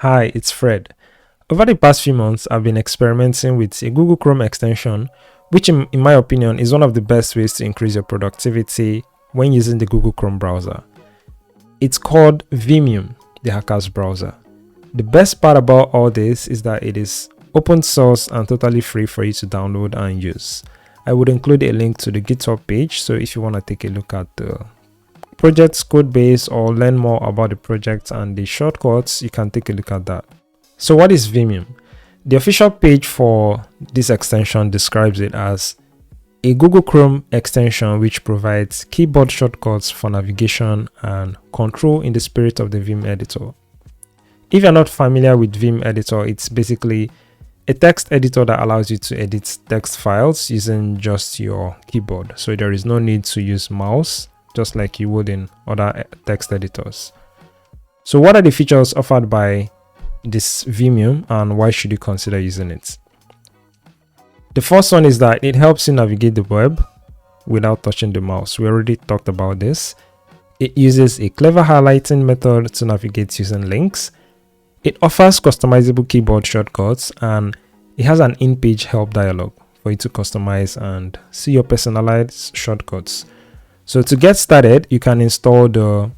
Hi, it's Fred. Over the past few months, I've been experimenting with a Google Chrome extension, which in my opinion is one of the best ways to increase your productivity when using the Google Chrome browser. It's called Vimium, the hacker's browser. The best part about all this is that it is open source and totally free for you to download and use. I would include a link to the GitHub page, so if you want to take a look at the project's code base or learn more about the project and the shortcuts, you can take a look at that. So what is Vimium? The official page for this extension describes it as a Google Chrome extension which provides keyboard shortcuts for navigation and control in the spirit of the Vim editor. If you're not familiar with Vim editor, it's basically a text editor that allows you to edit text files using just your keyboard. So there is no need to use mouse, just like you would in other text editors. So what are the features offered by this Vimium and why should you consider using it? The first one is that it helps you navigate the web without touching the mouse. We already talked about this. It uses a clever highlighting method to navigate using links. It offers customizable keyboard shortcuts and it has an in-page help dialog for you to customize and see your personalized shortcuts. So to get started, you can install the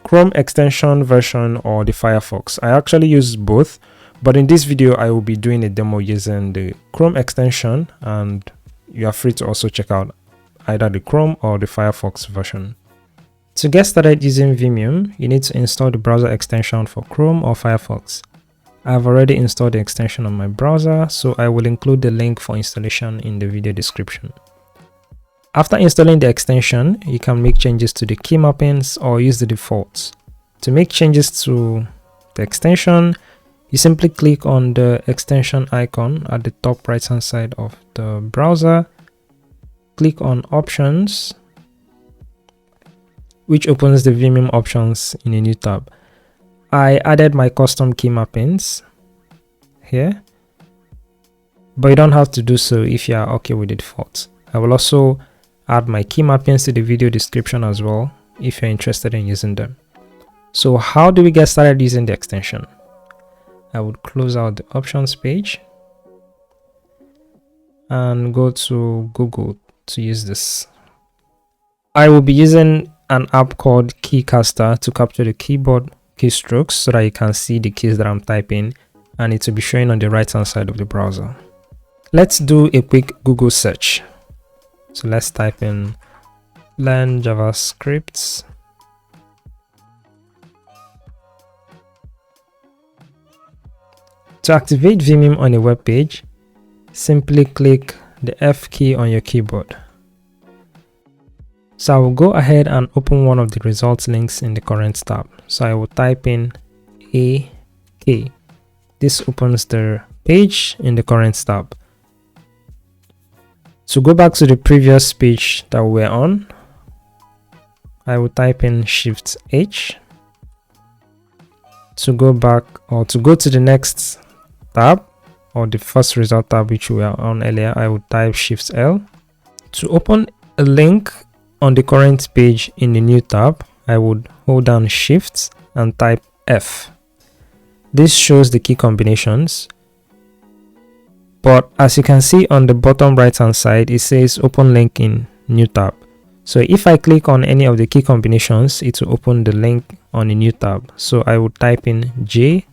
Chrome extension version or the Firefox. I actually use both, but in this video I will be doing a demo using the Chrome extension, and you are free to also check out either the Chrome or the Firefox version. To get started using Vimium, you need to install the browser extension for Chrome or Firefox. I have already installed the extension on my browser, so I will include the link for installation in the video description. After installing the extension, you can make changes to the key mappings or use the defaults. To make changes to the extension, you simply click on the extension icon at the top right hand side of the browser, click on Options, which opens the Vimium options in a new tab. I added my custom key mappings here, but you don't have to do so if you are okay with the default. I will also add my key mappings to the video description as well if you're interested in using them. So how do we get started using the extension? I would close out the options page and go to Google to use this. I will be using an app called Keycaster to capture the keyboard keystrokes so that you can see the keys that I'm typing, and it will be showing on the right hand side of the browser. Let's do a quick Google search. So let's type in learn JavaScript. To activate Vimium on a web page, simply click the F key on your keyboard. So I will go ahead and open one of the results links in the current tab. So I will type in AK. This opens the page in the current tab. To go back to the previous page that we were on, I will type in Shift H. To go back or to go to the next tab or the first result tab which we were on earlier, I would type Shift L. To open a link on the current page in the new tab, I would hold down Shift and type F. This shows the key combinations. But as you can see on the bottom right hand side, it says open link in new tab. So if I click on any of the key combinations, it will open the link on a new tab. So I would type in JS,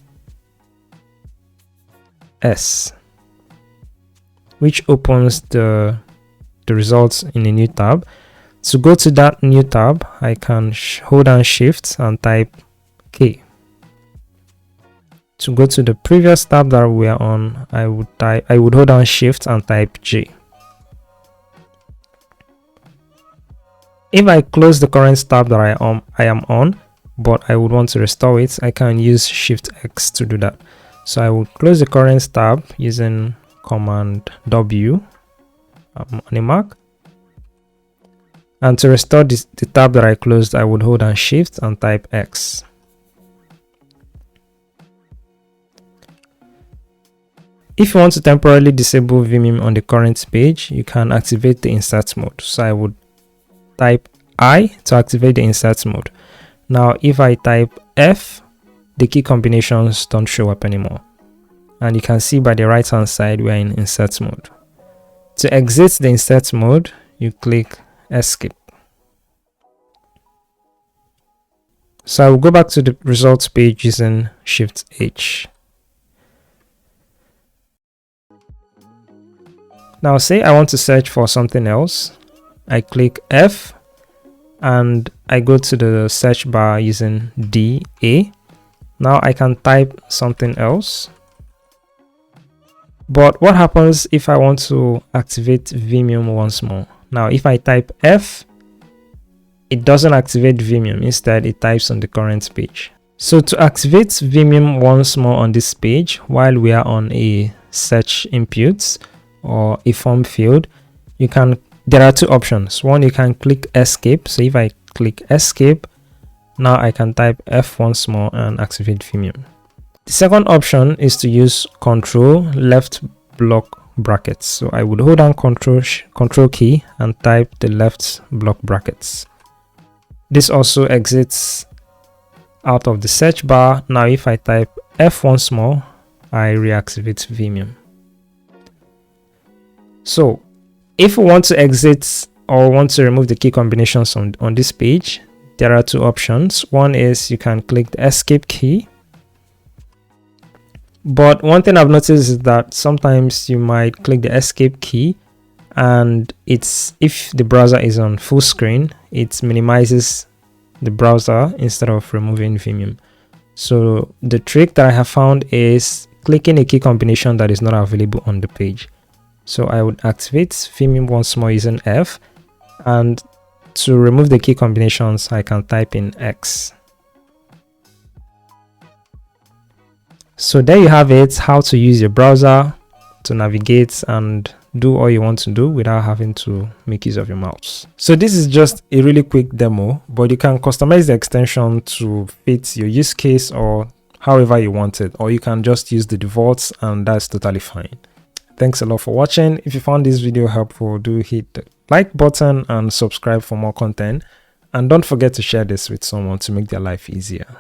which opens the results in a new tab. To go to that new tab, I can hold down Shift and type K. To go to the previous tab that we are on, I would hold down Shift and type J. If I close the current tab that I am on, but I would want to restore it, I can use Shift X to do that. So I would close the current tab using Command W on a Mac. And to restore the tab that I closed, I would hold down Shift and type X. If you want to temporarily disable Vimium on the current page, you can activate the insert mode. So I would type I to activate the insert mode. Now if I type F, the key combinations don't show up anymore. And you can see by the right hand side, we're in insert mode. To exit the insert mode, you click escape. So I will go back to the results page using Shift H. Now say I want to search for something else. I click F and I go to the search bar using DA. Now I can type something else. But what happens if I want to activate Vimium once more? Now if I type F, it doesn't activate Vimium. Instead, it types on the current page. So to activate Vimium once more on this page, while we are on a search input or a form field, there are two options. One, you can click escape. So if I click escape, now I can type F once more and activate Vimium. The second option is to use control left block brackets. So I would hold down control key and type the left block brackets. This also exits out of the search bar. Now if I type F once more, I reactivate Vimium. So if we want to exit or want to remove the key combinations on this page, there are two options. One is you can click the escape key. But one thing I've noticed is that sometimes you might click the escape key and if the browser is on full screen, it minimizes the browser instead of removing Vimium. So the trick that I have found is clicking a key combination that is not available on the page. So I would activate Vimium once more using F, and to remove the key combinations, I can type in X. So there you have it, how to use your browser to navigate and do all you want to do without having to make use of your mouse. So this is just a really quick demo, but you can customize the extension to fit your use case or however you want it, or you can just use the defaults and that's totally fine. Thanks a lot for watching. If you found this video helpful, do hit the like button and subscribe for more content. And don't forget to share this with someone to make their life easier.